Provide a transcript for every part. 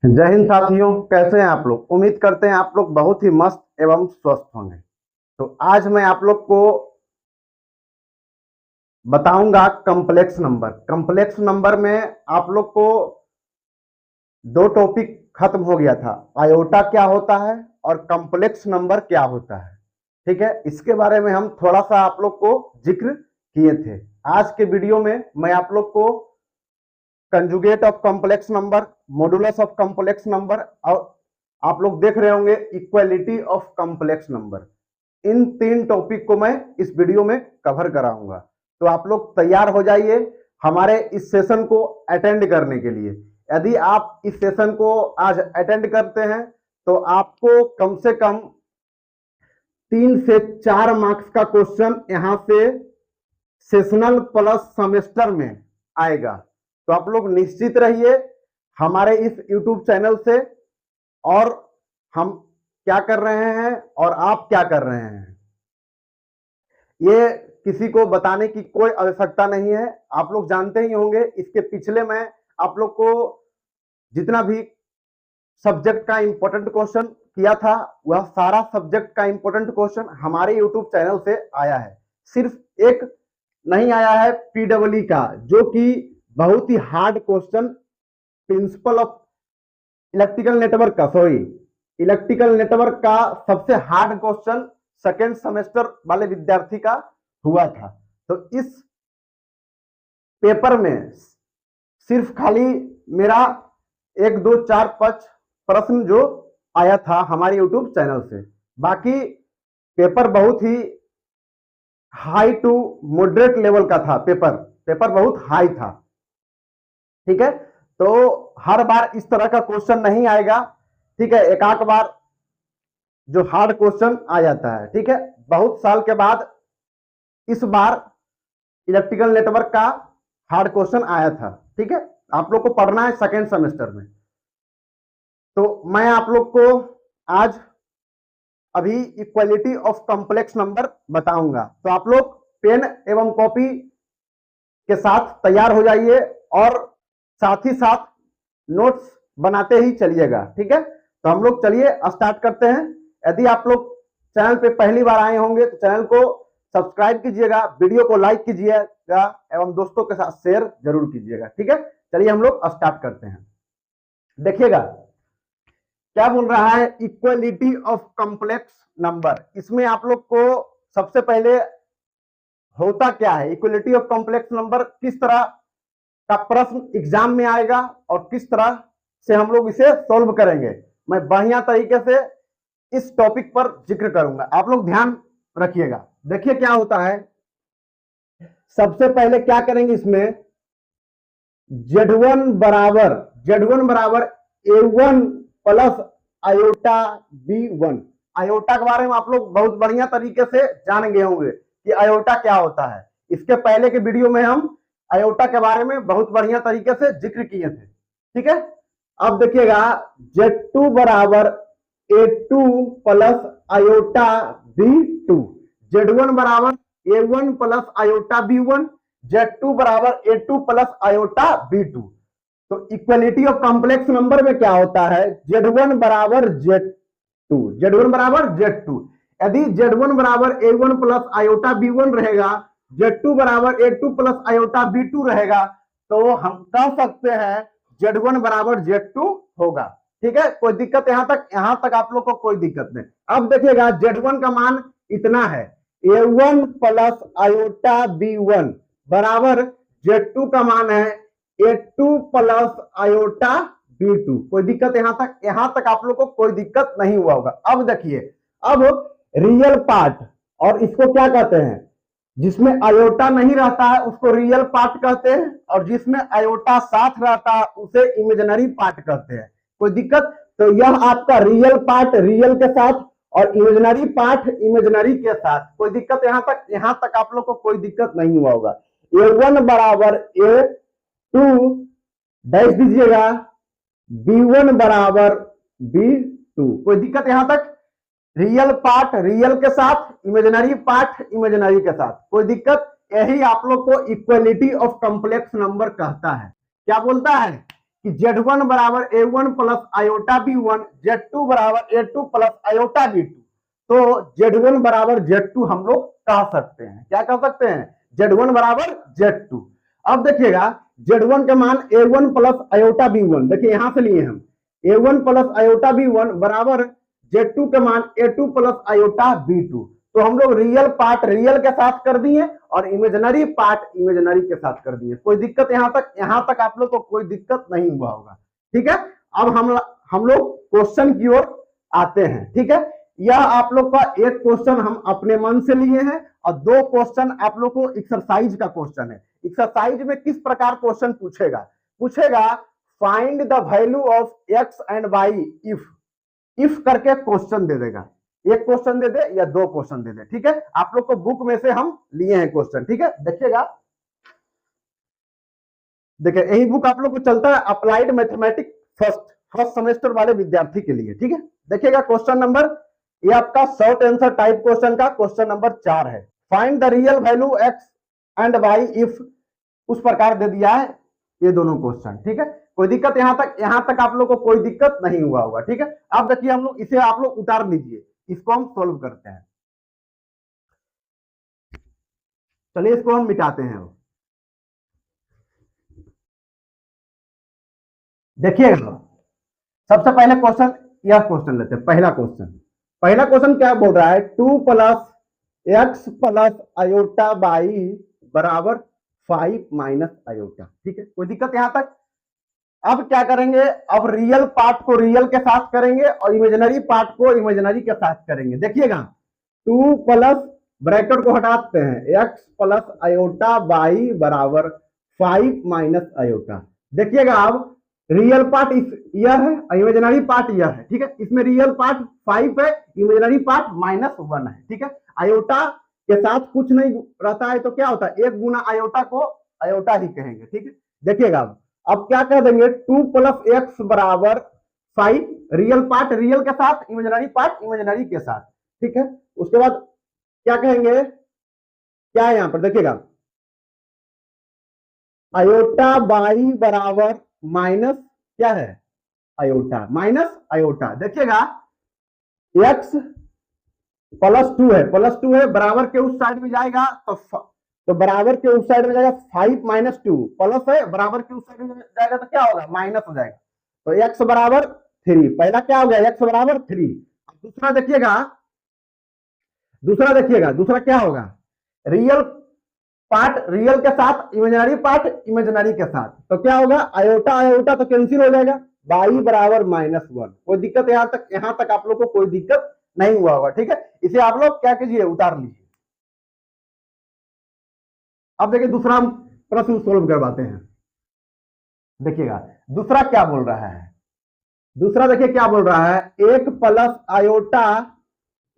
जय हिंद साथियों, कैसे हैं आप लोग। उम्मीद करते हैं आप लोग बहुत ही मस्त एवं स्वस्थ होंगे। तो आज मैं आप लोग को बताऊंगा कॉम्प्लेक्स नंबर। कॉम्प्लेक्स नंबर में आप लोग को दो टॉपिक खत्म हो गया था, आयोटा क्या होता है और कॉम्प्लेक्स नंबर क्या होता है। ठीक है, इसके बारे में हम थोड़ा सा आप लोग को जिक्र किए थे। आज के वीडियो में मैं आप लोग को conjugate of complex number, modulus of complex number और आप लोग देख रहे होंगे इक्वालिटी ऑफ कॉम्प्लेक्स नंबर, इन तीन टॉपिक को मैं इस वीडियो में कवर कराऊंगा। तो आप लोग तैयार हो जाइए हमारे इस सेशन को अटेंड करने के लिए। यदि आप इस सेशन को आज अटेंड करते हैं तो आपको कम से कम 3 से 4 मार्क्स का क्वेश्चन यहां से सेशनल प्लस सेमेस्टर में आएगा। तो आप लोग निश्चित रहिए हमारे इस YouTube चैनल से, और हम क्या कर रहे हैं और आप क्या कर रहे हैं ये किसी को बताने की कोई आवश्यकता नहीं है। आप लोग जानते ही होंगे, इसके पिछले मैं आप लोग को जितना भी सब्जेक्ट का इंपॉर्टेंट क्वेश्चन किया था वह सारा सब्जेक्ट का इंपॉर्टेंट क्वेश्चन हमारे यूट्यूब चैनल से आया है। सिर्फ एक नहीं आया है पीडब्ल्यू का, जो कि बहुत ही hard question, principle of electrical network का, इलेक्ट्रिकल नेटवर्क का सबसे हार्ड क्वेश्चन सेकेंड सेमेस्टर वाले विद्यार्थी का हुआ था। तो इस पेपर में सिर्फ खाली मेरा 1 2 4 5 प्रश्न जो आया था हमारे यूट्यूब चैनल से, बाकी पेपर बहुत ही हाई टू मॉडरेट लेवल का था। पेपर बहुत हाई था। ठीक है, तो हर बार इस तरह का क्वेश्चन नहीं आएगा। ठीक है, एक आध बार जो हार्ड क्वेश्चन आ जाता है। ठीक है, बहुत साल के बाद इस बार इलेक्ट्रिकल नेटवर्क का हार्ड क्वेश्चन आया था। ठीक है, आप लोग को पढ़ना है सेकेंड सेमेस्टर में। तो मैं आप लोग को आज अभी इक्वालिटी ऑफ कॉम्प्लेक्स नंबर बताऊंगा। तो आप लोग पेन एवं कॉपी के साथ तैयार हो जाइए और साथ ही साथ नोट्स बनाते ही चलिएगा। ठीक है, तो हम लोग चलिए स्टार्ट करते हैं। यदि आप लोग चैनल पे पहली बार आए होंगे तो चैनल को सब्सक्राइब कीजिएगा, वीडियो को लाइक कीजिएगा एवं दोस्तों के साथ शेयर जरूर कीजिएगा। ठीक है, चलिए हम लोग स्टार्ट करते हैं। देखिएगा क्या बोल रहा है, इक्वलिटी ऑफ कॉम्प्लेक्स नंबर। इसमें आप लोग को सबसे पहले होता क्या है, इक्वलिटी ऑफ कॉम्प्लेक्स नंबर किस तरह का प्रश्न एग्जाम में आएगा और किस तरह से हम लोग इसे सॉल्व करेंगे, मैं बढ़िया तरीके से इस टॉपिक पर जिक्र करूंगा। आप लोग ध्यान रखिएगा। देखिए क्या होता है, सबसे पहले क्या करेंगे, इसमें Z1 बराबर A1 plus iota B1। Iota के बारे में आप लोग बहुत बढ़िया तरीके से जान गए होंगे कि आयोटा क्या होता है। इसके पहले के वीडियो में हम आयोटा के बारे में बहुत बढ़िया तरीके से जिक्र किए थे। ठीक है, अब देखिएगा Z2 बराबर A2 plus iota B2। Z1 बराबर A1 plus iota B1, Z2 बराबर A2 प्लस आयोटा B2। तो इक्वलिटी ऑफ कॉम्प्लेक्स नंबर में क्या होता है, Z1 बराबर Z2। यदि Z1 बराबर A1 प्लस आयोटा B1 रहेगा, Z2 बराबर A2 प्लस आयोटा B2 रहेगा, तो हम कह सकते हैं Z1 बराबर Z2 होगा। ठीक है, कोई दिक्कत यहां तक आप लोग को कोई दिक्कत नहीं। अब देखिएगा Z1 का मान इतना है, A1 प्लस आयोटा B1 बराबर Z2 का मान है A2 प्लस आयोटा B2। कोई दिक्कत यहां तक आप लोग को कोई दिक्कत नहीं हुआ होगा। अब देखिए, अब रियल पार्ट, और इसको क्या कहते हैं, जिसमें आयोटा नहीं रहता है उसको रियल पार्ट कहते हैं, और जिसमें आयोटा साथ रहता है उसे इमेजिनरी पार्ट कहते हैं। कोई दिक्कत, तो यह आपका रियल पार्ट रियल के साथ और इमेजिनरी पार्ट इमेजिनरी के साथ। कोई दिक्कत यहां तक आप लोग को कोई दिक्कत नहीं हुआ होगा। A1 बराबर A2 डैश दीजिएगा, B1 बराबर B2। कोई दिक्कत यहां तक, रियल पार्ट रियल के साथ, इमेजिनरी पार्ट इमेजिनरी के साथ, कोई दिक्कत। यही आप लोग को इक्वलिटी ऑफ कॉम्प्लेक्स नंबर कहता है। क्या बोलता है, कि Z1 बराबर A1 plus iota B1, Z2 बराबर A2 प्लस आयोटा B2, तो Z1 बराबर Z2 हम लोग कह सकते हैं। क्या कह सकते हैं? Z1 बराबर Z2। अब देखिएगा Z1 का मान A1 प्लस आयोटा B1, देखिए यहां से लिए हम A1 प्लस आयोटा B1 बराबर Z2 का मान A2 प्लस आयोटा B2। तो हम लोग रियल पार्ट रियल के साथ कर दिए और इमेजिनरी पार्ट इमेजिनरी के साथ कर दिए। कोई दिक्कत यहां तक आप लोग को कोई दिक्कत नहीं हुआ होगा। ठीक है, अब हम लोग क्वेश्चन की ओर आते हैं। ठीक है, यह आप लोग का एक क्वेश्चन हम अपने मन से लिए हैं और दो क्वेश्चन आप लोग को एक्सरसाइज का क्वेश्चन है। एक्सरसाइज में किस प्रकार क्वेश्चन पूछेगा find the value of x and y if करके क्वेश्चन दे देगा। एक क्वेश्चन दे दे या दो क्वेश्चन दे दे। ठीक है, आप लोग को बुक में से हम लिए हैं क्वेश्चन। ठीक है, देखिएगा, देखिए यही बुक आप लोग को चलता है अप्लाइड मैथमेटिक्स फर्स्ट सेमेस्टर वाले विद्यार्थी के लिए। ठीक है, देखिएगा क्वेश्चन नंबर, ये आपका शॉर्ट आंसर टाइप क्वेश्चन का क्वेश्चन नंबर 4 है। Find the real value x and y if, उस प्रकार दे दिया है ये दोनों क्वेश्चन। ठीक है, कोई दिक्कत यहां तक आप लोग को कोई दिक्कत नहीं हुआ होगा। ठीक है, अब देखिए हम लोग इसे आप लोग उतार लीजिए, इसको हम सोल्व करते हैं। चलिए इसको हम मिटाते हैं। देखिएगा सबसे पहले क्वेश्चन, यह क्वेश्चन लेते हैं। पहला क्वेश्चन क्या बोल रहा है? 2 plus x plus iota by बराबर 5 माइनस आयोटा। ठीक है, कोई दिक्कत यहां तक? अब क्या करेंगे? अब रियल पार्ट को रियल के साथ करेंगे और इमेजिनरी पार्ट को इमेजिनरी के साथ करेंगे। देखिएगा 2 प्लस, ब्रैकेट को हटाते हैं, एक्स प्लस आयोटा बाई बराबर 5 माइनस आयोटा। देखिएगा अब रियल पार्ट यह है, इमेजिनरी पार्ट यह है। ठीक है, इसमें रियल पार्ट 5 है, इमेजिनरी पार्ट -1 है। ठीक है, आयोटा के साथ कुछ नहीं रहता है तो क्या होता है? एक गुना आयोटा को आयोटा ही कहेंगे। ठीक है, देखिएगा अब क्या कह देंगे? 2 प्लस एक्स बराबर 5, रियल पार्ट रियल के साथ, इमेजिनरी पार्ट इमेजिनरी के साथ। ठीक है, उसके बाद क्या कहेंगे? क्या है यहां पर? देखिएगा आयोटा बाई बराबर माइनस क्या है? Iota, minus iota. देखिएगा एक्स +2 है, बराबर के उस साइड में जाएगा तो बराबर के उस साइड में जाएगा 5 माइनस 2, प्लस है, बराबर के उस साइड में जाएगा तो क्या होगा? माइनस हो जाएगा। तो एक्स बराबर 3, पहला क्या हो गया? एक्स बराबर 3। दूसरा देखिएगा दूसरा क्या होगा? रियल पार्ट रियल के साथ, इमेजिनरी पार्ट इमेजिनरी के साथ, तो क्या होगा? आयोटा आयोटा तो कैंसिल हो जाएगा, बाई बराबर -1। कोई दिक्कत यहां तक आप लोग को कोई दिक्कत नहीं हुआ होगा। ठीक है, इसे आप लोग क्या कीजिए? उतार लीजिए। अब देखिए दूसरा प्रश्न सोल्व करवाते हैं। देखिएगा दूसरा क्या बोल रहा है? दूसरा देखिए क्या बोल रहा है? 1 plus iota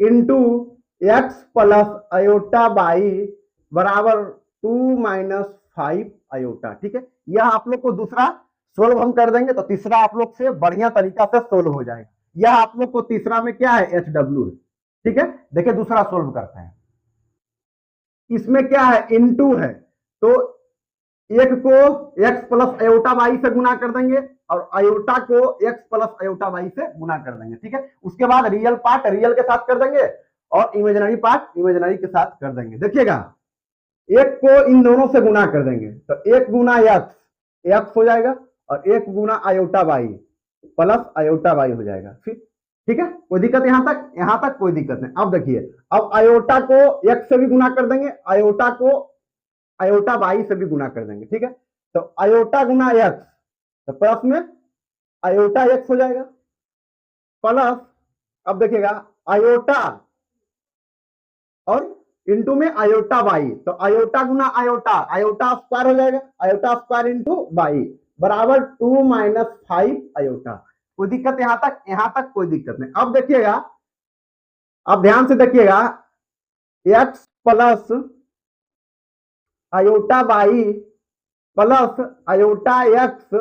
into x plus iota by बराबर 2 माइनस 5 आयोटा। ठीक है, यह आप लोग को दूसरा सोल्व हम कर देंगे तो तीसरा आप लोग से बढ़िया तरीका से सोल्व हो जाएगा। यह आप लोग को तीसरा में क्या है? HW है। ठीक है, देखिए दूसरा सोल्व करते हैं। इसमें क्या है? इनटू है, तो एक को x प्लस आयोटा बाई से गुना कर देंगे और आयोटा को x प्लस आयोटा बाई से गुना कर देंगे। ठीक है, उसके बाद रियल पार्ट रियल के साथ कर देंगे और इमेजिनरी पार्ट इमेजिनरी के साथ कर देंगे। देखिएगा एक को इन दोनों से गुना कर देंगे तो 1 गुना x हो जाएगा और 1 गुना iota by plus iota by हो जाएगा। फिर ठीक है, कोई दिक्कत यहां तक कोई दिक्कत नहीं। अब देखिए, अब आयोटा को x से भी गुना कर देंगे, आयोटा को आयोटा बाई से भी गुना कर देंगे। ठीक है, तो आयोटा गुना x, तो प्लस में आयोटा x हो जाएगा, प्लस अब देखिएगा आयोटा और इंटू में आयोटा बाई, तो आयोटा गुना आयोटा, आयोटा स्क्वायर हो जाएगा, आयोटा स्क्वायर इंटू बाई बराबर 2 माइनस 5 आयोटा। कोई दिक्कत यहां तक कोई दिक्कत नहीं। अब देखिएगा, अब ध्यान से देखिएगा, x plus iota by plus iota x,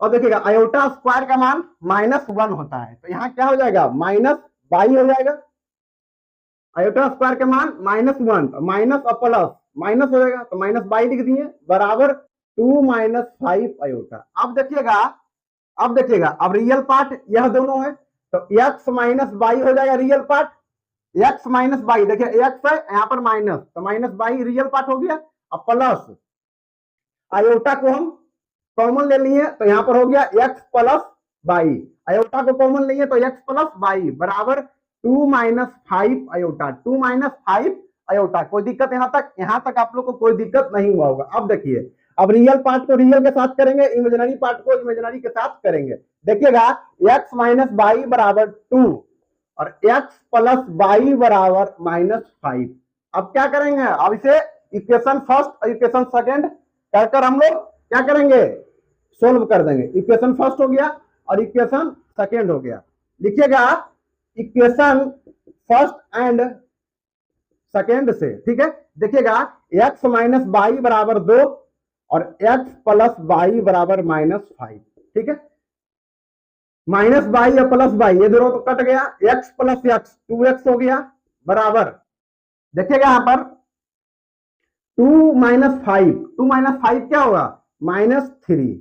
और देखिएगा आयोटा स्क्वायर का मान -1 होता है, तो यहां क्या हो जाएगा? माइनस बाई हो जाएगा। आयोटा स्क्वायर के मान -1, माइनस और प्लस माइनस हो जाएगा तो -22 लिख दिए बराबर 2 माइनस 5 आयोटा। अब देखिएगा अब रियल पार्ट यह दोनों है, तो x माइनस बाई हो जाएगा real part, x minus by, देखिए x है यहाँ पर माइनस, तो माइनस बाई रियल पार्ट हो गया। अब प्लस आयोटा को हम कॉमन ले लिए तो यहाँ पर हो गया x प्लस बाई, आयोटा को कॉमन लिए तो x प्लस बाई बराबर 2 माइनस 5 आयोटा, 2 माइनस 5 आयोटा। कोई दिक्कत यहाँ तक आप लोग को कोई दिक्कत नहीं हुआ होगा। अब देखिए अब रियल पार्ट को रियल के साथ करेंगे, इमेजिनरी पार्ट को इमेजिनरी के साथ करेंगे। देखिएगा x माइनस बाई बराबर 2 और x प्लस बाई बराबर माइनस 5। अब क्या करेंगे, अब इसे इक्वेशन फर्स्ट और इक्वेशन सेकंड कर हम लोग क्या करेंगे, सोल्व कर देंगे। इक्वेशन फर्स्ट हो गया और इक्वेशन सेकंड हो गया। लिखिएगा इक्वेशन फर्स्ट एंड सेकंड से, ठीक है। देखिएगा x माइनस बाई बराबर 2 और x प्लस बाई बराबर माइनस 5, ठीक है। माइनस बाई या प्लस बाई ये दोनों तो कट गया, x प्लस x 2x हो गया बराबर, देखिएगा यहां पर 2 माइनस 5 क्या होगा -3।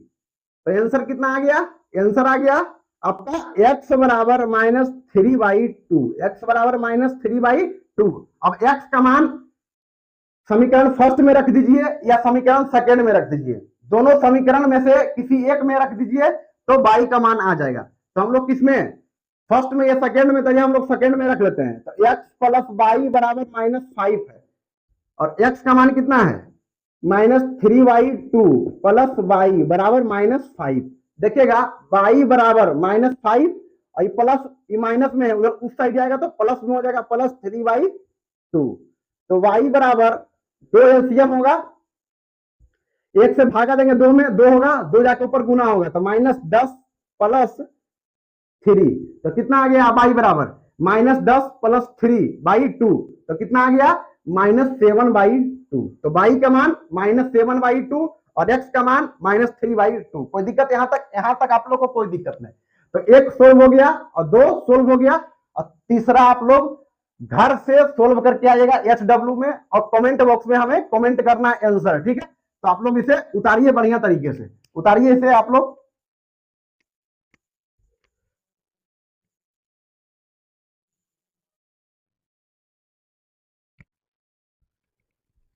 तो आंसर कितना आ गया, आंसर आ गया आपका x बराबर -3/2, x बराबर -3/2। अब x का मान समीकरण फर्स्ट में रख दीजिए या समीकरण सेकंड में रख दीजिए, दोनों समीकरण में से किसी एक में रख दीजिए तो बाई का मान आ जाएगा। तो हम लोग किसमें, फर्स्ट में या सेकंड में, तो हम लोग सेकंड में रख लेते हैं। तो x प्लस बाई बराबर -5 है और x का मान कितना है -3/2 प्लस बाई बराबर -5। देखिएगा बाई बराबर -5 और ये प्लस ये माइनस में है, उधर उस साइड जाएगा तो प्लस में हो जाएगा +3/2। तो y बराबर 2 एलसीएम होगा, एक से भागा देंगे 2 में, 2 होगा, 2 जाके ऊपर गुना होगा तो -10 प्लस 3, तो कितना आ गया y बराबर -10 प्लस 3/2, तो कितना आ गया -7/2। तो y का मान -7/2 और x का मान -3/2। कोई दिक्कत यहाँ तक आप लोग को कोई दिक्कत नहीं। तो एक सोल्व हो गया और 2 सोल्व हो गया और तीसरा आप लोग घर से सोल्व करके आइएगा HW में और कमेंट बॉक्स में हमें कमेंट करना है आंसर, ठीक है। तो आप लोग इसे उतारिए, बढ़िया तरीके से उतारिए इसे आप लोग।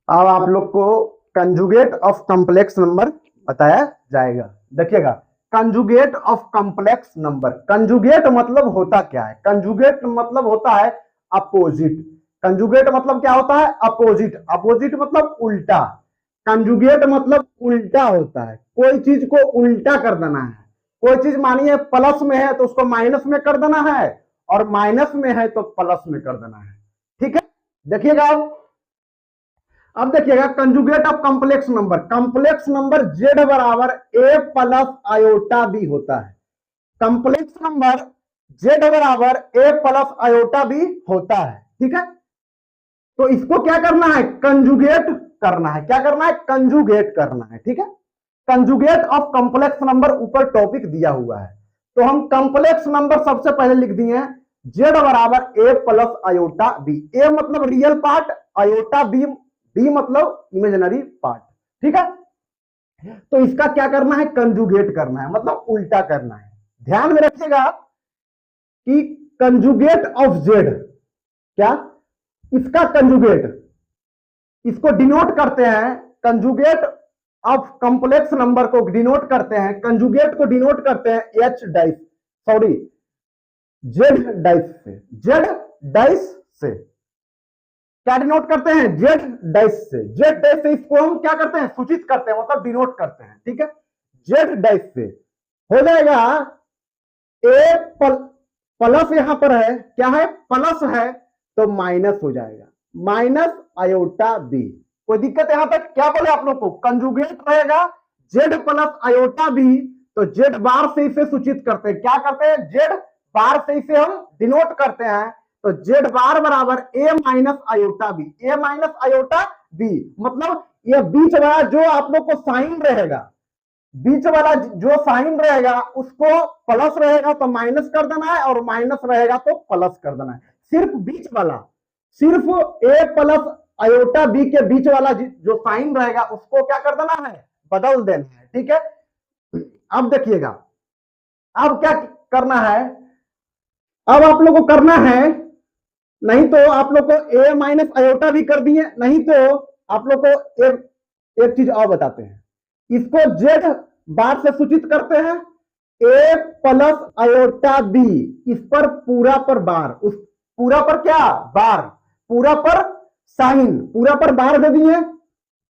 अब आप लोग को कंजुगेट ऑफ कॉम्प्लेक्स नंबर बताया जाएगा। देखिएगा conjugate of complex number, conjugate मतलब होता क्या है, कंजुगेट मतलब होता है अपोजिट। कंजुगेट मतलब क्या होता है, अपोजिट। अपोजिट मतलब उल्टा, कंजुगेट मतलब उल्टा होता है। कोई चीज को उल्टा कर देना है, कोई चीज मानिए प्लस में है तो उसको माइनस में कर देना है और माइनस में है तो प्लस में कर देना है, ठीक है। देखिएगा अब देखिएगा conjugate of complex number, complex number z बराबर a प्लस आयोटा b होता है। कॉम्प्लेक्स नंबर z बराबर a प्लस आयोटा b होता है, ठीक है। तो इसको क्या करना है, कंजुगेट करना है। क्या करना है, कंजुगेट करना है, ठीक है। कंजुगेट ऑफ कॉम्प्लेक्स नंबर ऊपर टॉपिक दिया हुआ है, तो हम कॉम्प्लेक्स नंबर सबसे पहले लिख दिए हैं z बराबर a plus iota b। a मतलब रियल पार्ट, आयोटा b मतलब इमेजिनरी पार्ट, ठीक है। तो इसका क्या करना है, कंजुगेट करना है, मतलब उल्टा करना है। ध्यान में रखिएगा कि कंजुगेट ऑफ z, क्या इसका कंजुगेट, इसको डिनोट करते हैं, कंजुगेट ऑफ कॉम्प्लेक्स नंबर को डिनोट करते हैं, कंजुगेट को डिनोट करते हैं h dice, sorry z dice से, z डाइस से क्या डिनोट करते हैं, z डाइस से। z डाइस से इसको हम क्या करते हैं, सूचित करते हैं, मतलब डिनोट करते हैं, ठीक है। z डाइस से हो जाएगा a प्लस, यहां पर है क्या है, प्लस है तो माइनस हो जाएगा, माइनस आयोटा b। कोई दिक्कत यहां तक, क्या बोले आप लोग को, कंजुगेट रहेगा z प्लस आयोटा b, तो z बार से इसे सूचित करते हैं, क्या करते हैं, z बार से इसे हम डिनोट करते हैं। तो z बार बराबर a minus iota b, a minus iota b मतलब ये बीच वाला जो आप लोग को साइन रहेगा, बीच वाला जो साइन रहेगा उसको प्लस रहेगा तो माइनस कर देना है और माइनस रहेगा तो प्लस कर देना है। सिर्फ बीच वाला, सिर्फ a प्लस आयोटा b के बीच वाला जो साइन रहेगा उसको क्या कर देना है, बदल देना है, ठीक है। अब देखिएगा, अब क्या करना है, अब आप लोग को करना है, नहीं तो आप लोग को ए माइनस आयोटा भी कर दिए, नहीं तो आप लोग को एक चीज और बताते हैं, इसको जेड बार से सूचित करते हैं, ए प्लस आयोटा बी, इस पर पूरा पर बार, उस पूरा पर क्या बार, पूरा पर साइन, पूरा पर बार दे दिए।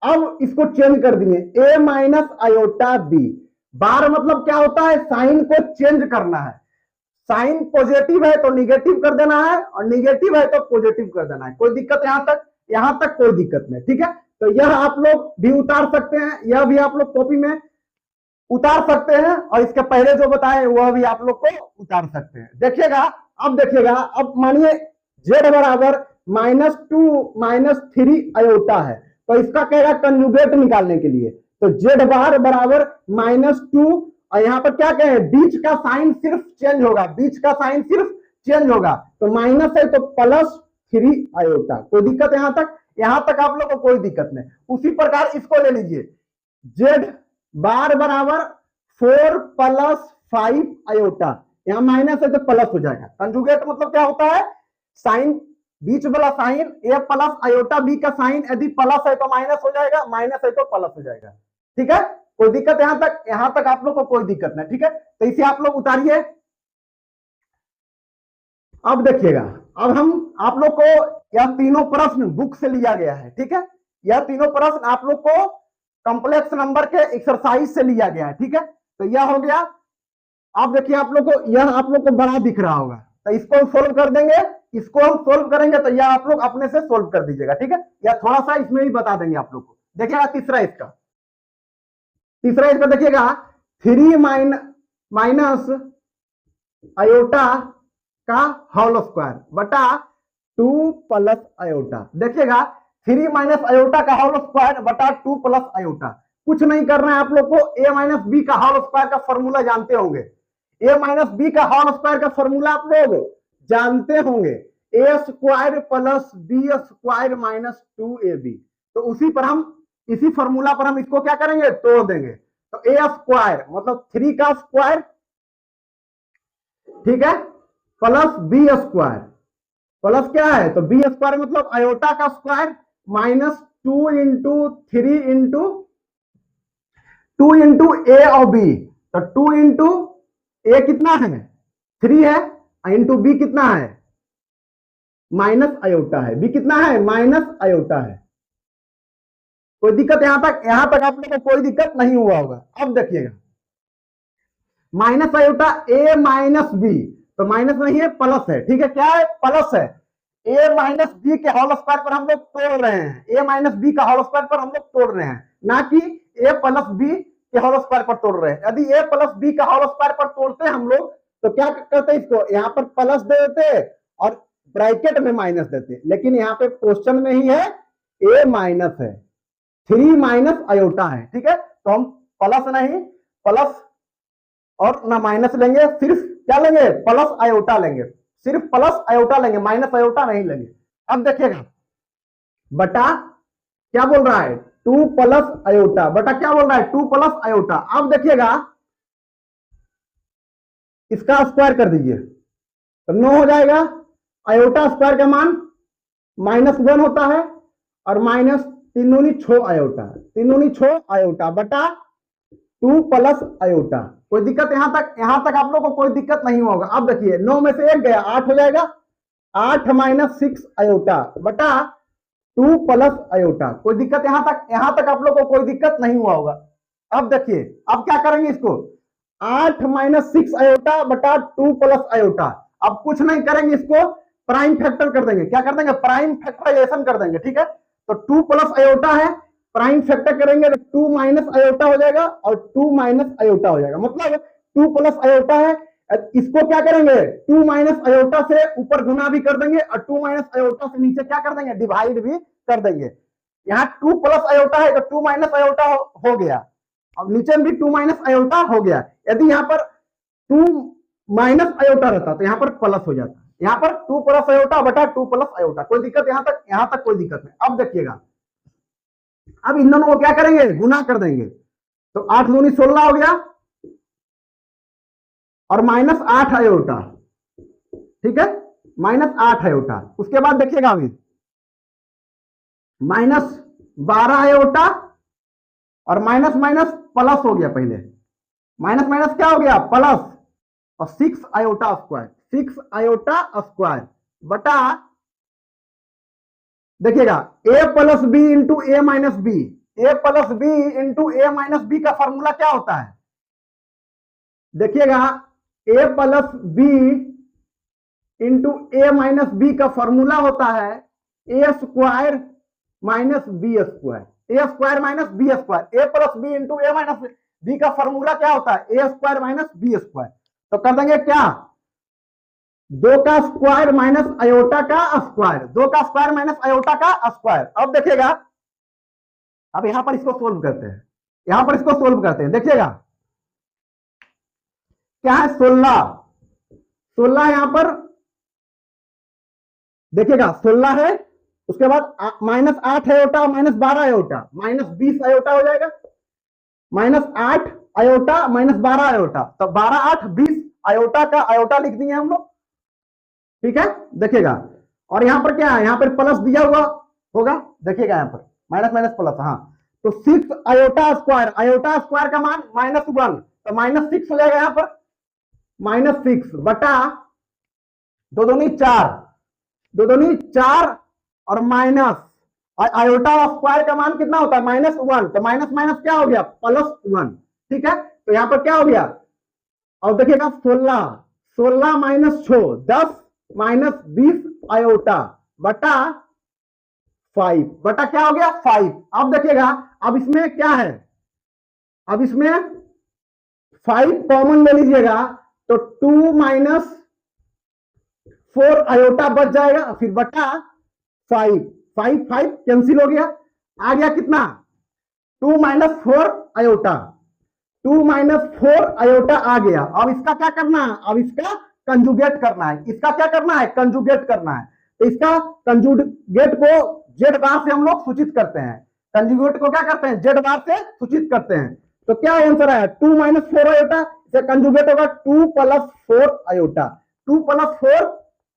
अब इसको चेंज कर दिए, ए माइनस आयोटा बी, बार मतलब क्या होता है, साइन को चेंज करना है, साइन पॉजिटिव है तो निगेटिव कर देना है, और निगेटिव है तो पॉजिटिव कर देना है। कोई दिक्कत यहां तक कोई दिक्कत नहीं, ठीक है। तो यह आप लोग भी उतार सकते हैं, यह भी आप लोग कॉपी में उतार सकते हैं, और इसके पहले जो बताए वह भी आप लोग को उतार सकते हैं। देखिएगा, अब देखिएगा, अब मानिए जेड बराबर -2 -3 आयोटा है, तो इसका कहेगा कंजुगेट निकालने के लिए, तो जेड बार बराबर -2, और यहां पर क्या कहें, बीच का साइन सिर्फ चेंज होगा, बीच का साइन सिर्फ चेंज होगा, तो माइनस है तो +3 आयोटा। कोई दिक्कत यहां तक आप लोग को कोई दिक्कत नहीं। उसी प्रकार इसको ले लीजिए, जेड बार बराबर 4 + 5 आयोटा, यहां माइनस है तो प्लस हो जाएगा। कंजुगेट मतलब क्या होता है, साइन, बीच वाला साइन ए प्लस आयोटा बी का साइन यदि प्लस है तो माइनस हो जाएगा, माइनस है तो प्लस हो जाएगा, ठीक है। कोई दिक्कत यहां तक आप लोग को कोई दिक्कत नहीं, ठीक है। तो इसे आप लोग उतारिए। अब देखिएगा, अब हम आप लोग को यह तीनों प्रश्न बुक से लिया गया है, ठीक है। यह तीनों प्रश्न आप लोग को कॉम्प्लेक्स नंबर के एक्सरसाइज से लिया गया है, ठीक है। तो यह हो गया। अब देखिए आप लोग को, यह आप लोग को बड़ा दिख रहा होगा, तो इसको हम सोल्व कर देंगे, इसको हम सोल्व करेंगे, तो यह आप लोग अपने से सोल्व कर दीजिएगा, ठीक है। या थोड़ा सा इसमें भी बता देंगे आप लोग को। देखिएगा तीसरा इसका देखिएगा, 3 माइनस आयोटा का होल स्क्वायर बटा 2 + आयोटा। देखिएगा 3 माइनस आयोटा का होल स्क्वायर बटा 2 + आयोटा, कुछ नहीं करना है आप लोग को, ए माइनस बी का होल स्क्वायर का फॉर्मूला जानते होंगे, ए माइनस बी का होल स्क्वायर का फॉर्मूला आप लोग जानते होंगे, A square plus B square minus 2ab। तो इसी फॉर्मूला पर हम इसको क्या करेंगे, तोड़ देंगे। तो ए स्क्वायर मतलब 3 का स्क्वायर, ठीक है, प्लस बी स्क्वायर, प्लस क्या है तो बी स्क्वायर मतलब आयोटा का स्क्वायर, -2 × 3 × 2 × ए और बी, तो 2 × ए कितना है 3 है, इंटू बी कितना है माइनस आयोटा है, बी कितना है माइनस आयोटा है। कोई दिक्कत यहां तक आप लोग को कोई दिक्कत नहीं हुआ होगा। अब देखिएगा, माइनस आयोटा ए माइनस बी, तो माइनस नहीं है प्लस है, ठीक है, क्या है प्लस है, ए माइनस बी के होल स्क्वायर पर हम लोग तोड़ रहे हैं, ए माइनस बी का होल स्क्वायर पर हम लोग तोड़ रहे हैं, ना कि ए प्लस बी के होल स्क्वायर पर तोड़ रहे हैं। यदि ए प्लस बी का होल स्क्वायर पर तोड़ते हम लोग तो क्या करते, इसको यहाँ पर प्लस दे देते और ब्रैकेट में माइनस देते, लेकिन यहाँ पे क्वेश्चन में ही है ए माइनस है, 3 माइनस आयोटा है, ठीक है। तो हम प्लस नहीं, प्लस और ना माइनस लेंगे, सिर्फ क्या लेंगे प्लस आयोटा लेंगे, सिर्फ प्लस आयोटा लेंगे, माइनस आयोटा नहीं लेंगे। अब देखिएगा, बटा क्या बोल रहा है 2 + आयोटा, बटा क्या बोल रहा है 2 + आयोटा। अब देखिएगा इसका स्क्वायर कर दीजिए तो 9 हो जाएगा, आयोटा स्क्वायर का मान -1 होता है, और माइनस 3 दूनी 6 आयोटा, 3 दूनी 6 आयोटा बटा 2 + आयोटा। कोई दिक्कत यहां तक आप लोग को कोई दिक्कत नहीं होगा। अब देखिए 9 में से 1 गया 8 हो जाएगा, 8 - 6 आयोटा बटा 2 + आयोटा। कोई दिक्कत यहां तक आप लोग को कोई दिक्कत नहीं हुआ होगा। अब देखिए, अब क्या करेंगे इसको, 8 - 6 आयोटा बटा 2 + आयोटा। अब कुछ नहीं करेंगे, इसको प्राइम फैक्टर कर देंगे, क्या कर देंगे प्राइम फैक्टराइजेशन कर देंगे, ठीक है। तो 2 + आयोटा है, प्राइम फैक्टर करेंगे तो 2 - आयोटा हो जाएगा और 2 - आयोटा हो जाएगा, मतलब 2 + आयोटा है। इसको क्या करेंगे 2 - आयोटा से ऊपर गुना भी कर देंगे और 2 - आयोटा से नीचे क्या कर देंगे डिवाइड भी कर देंगे। यहाँ 2 + आयोटा है तो 2 - आयोटा हो गया, अब नीचे भी 2 - आयोटा हो गया। यदि यहाँ पर 2 - आयोटा रहता तो यहाँ पर प्लस हो जाता, यहाँ पर 2 + आयोटा बटा 2 + आयोटा। कोई दिक्कत यहाँ तक कोई दिक्कत नहीं। अब देखिएगा, अब इन दोनों को क्या करेंगे गुना कर देंगे, तो 8 दूनी 16 हो गया और -8 आयोटा, ठीक है, -8 आयोटा। उसके बाद देखिएगा अभी -12 आयोटा और माइनस माइनस प्लस हो गया, पहले माइनस माइनस क्या हो गया प्लस, और 6 आयोटा स्क्वायर, 6 आयोटा स्क्वायर बटा, देखिएगा a plus b into a minus b, a plus b into a minus B का फॉर्मूला क्या होता है, देखिएगा a plus b into a minus B का फॉर्मूला होता है a square minus b square, a square minus b square, a plus b into a minus B का formula क्या होता है a square minus b square. तो कर देंगे क्या, 2 का स्क्वायर माइनस आयोटा का स्क्वायर, 2 का स्क्वायर माइनस आयोटा का स्क्वायर। अब देखिएगा, अब यहां पर इसको सोल्व करते हैं, यहां पर इसको सोल्व करते हैं, देखिएगा क्या है 16 यहां पर देखिएगा 16 है, उसके बाद -8 आयोटा और -12 आयोटा, -20 आयोटा हो जाएगा, -8 आयोटा -12 आयोटा, तो 12 8 20 आयोटा का आयोटा लिख दिए हम लोग, ठीक है। देखिएगा और यहां पर क्या है, यहां पर प्लस दिया हुआ होगा, देखिएगा यहां पर माइनस माइनस प्लस, हाँ, तो 6 आयोटा स्क्वायर का मान -1, तो -6 हो जाएगा यहां पर, -6 बटा 2 दूनी 4 और माइनस आयोटा स्क्वायर का मान कितना होता है -1, तो माइनस माइनस क्या हो गया +1, ठीक है। तो यहां पर क्या हो गया, और देखिएगा 16 माइनस 6 10 -20 आयोटा बटा 5 बटा क्या हो गया 5। अब देखिएगा, अब इसमें क्या है, अब इसमें 5 कॉमन ले लीजिएगा, तो 2 - 4 आयोटा बच जाएगा, फिर बटा 5 कैंसिल हो गया, आ गया कितना 2 - 4 आयोटा, 2 - 4 आयोटा आ गया। अब इसका क्या करना है, अब इसका कंजुगेट करना है, इसका क्या करना है कंजुगेट करना है, तो इसका कंजुगेट को जेड बार से हम लोग सूचित करते हैं, कंजुगेट को क्या करते हैं जेड बार से सूचित करते हैं। तो क्या आंसर आया 2 - 4 आयोटा, इसे कंजुगेट होगा 2 + 4 आयोटा, 2 + 4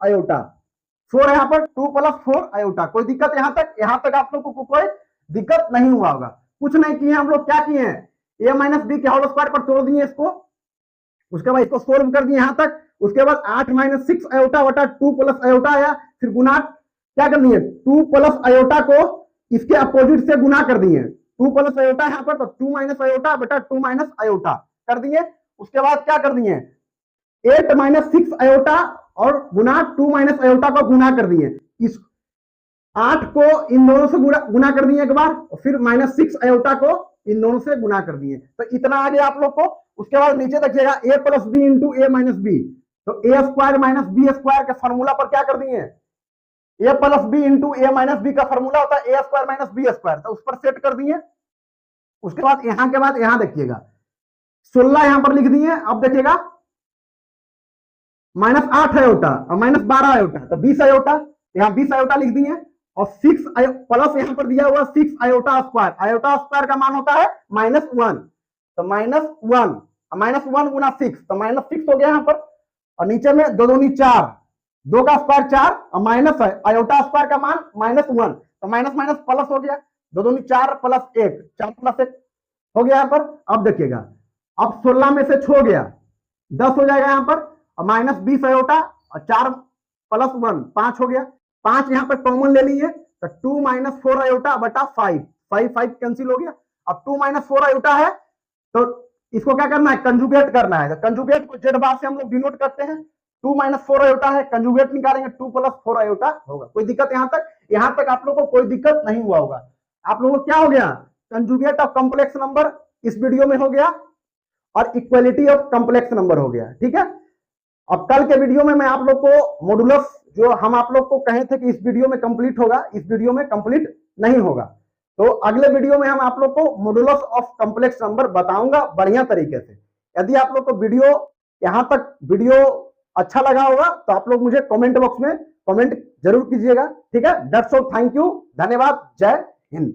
आयोटा, 4 यहाँ पर 2 + 4 आयोटा। कोई दिक्कत यहां तक आप लोग को कोई दिक्कत नहीं हुआ होगा, कुछ नहीं किए हम लोग, क्या किए हैं a - b के होल स्क्वायर पर तोड़ दिए इसको, उसके बाद इसको सोल्व कर दिए यहां तक, उसके बाद 8 - 6 आयोटा बटा 2 + आयोटा आया, फिर गुना क्या कर दिए 2 + आयोटा को इसके अपोजिट से गुना कर दिए, 2 + आयोटा यहाँ पर, तो 2 - आयोटा बटा 2 - आयोटा कर दिए। उसके बाद क्या कर दिए 8 - 6 आयोटा और गुना 2 - आयोटा को गुना कर दिए, इस 8 को इन दोनों से गुना कर दिए एक बार, और फिर -6 आयोटा को इन दोनों से गुना कर दिए, तो इतना आ गया आप लोग को। उसके बाद नीचे देखिएगा a + b into a - b, तो a square minus b square के फॉर्मूला पर क्या कर दिए, a + b into a - b का फॉर्मूला होता है a square minus b square, तो उस पर सेट कर दिए। उसके बाद यहां देखिएगा 16 यहां पर लिख दिए। अब देखिएगा -8 आयोटा और -12 आयोटा, तो 20 आयोटा, यहाँ 20 आयोटा लिख दिए, और 6 प्लस यहाँ पर दिया हुआ 6 आयोटा स्क्वायर का मान होता है -1, तो -1 गुना 6, तो -6 हो गया यहाँ पर, और नीचे में 2 दूनी 4, 2 का स्क्वायर 4 और माइनस है आयोटा स्क्वायर का मान -1, तो माइनस माइनस प्लस हो गया, 2 दूनी 4 + 1, 4 + 1 हो गया यहाँ पर। अब देखिएगा, अब 16 में से छो गया 10 हो जाएगा यहाँ पर, और -20 आयोटा और 4 + 1 5 हो गया, 5 यहाँ पर कॉमन ले लिए, तो 2 - 4 आयोटा बटा 5 कैंसिल हो गया। अब 2 - 4 आयोटा है, तो इसको क्या करना है कंजुगेट करना है, तो कंजुगेट को जेड बार से हम लोग डिनोट करते हैं, 2 - 4 आयोटा है, कंजुगेट निकालेंगे 2 + 4 आयोटा होगा। कोई दिक्कत यहां तक आप लोग को कोई दिक्कत नहीं हुआ होगा। आप लोगों को क्या हो गया कंजुगेट ऑफ कॉम्प्लेक्स नंबर इस वीडियो में हो गया, और इक्वलिटी ऑफ कॉम्प्लेक्स नंबर हो गया, ठीक है। अब कल के वीडियो में मैं आप लोग को मॉडुलस, जो हम आप लोग को कहे थे कि इस वीडियो में कंप्लीट होगा, इस वीडियो में कंप्लीट नहीं होगा, तो अगले वीडियो में हम आप लोग को मॉडुलस ऑफ कॉम्प्लेक्स नंबर बताऊंगा बढ़िया तरीके से। यदि आप लोग को वीडियो यहां तक वीडियो अच्छा लगा होगा, तो आप लोग मुझे कमेंट बॉक्स में कमेंट जरूर कीजिएगा, ठीक है। दैट्स ऑल, थैंक यू, धन्यवाद, जय हिंद।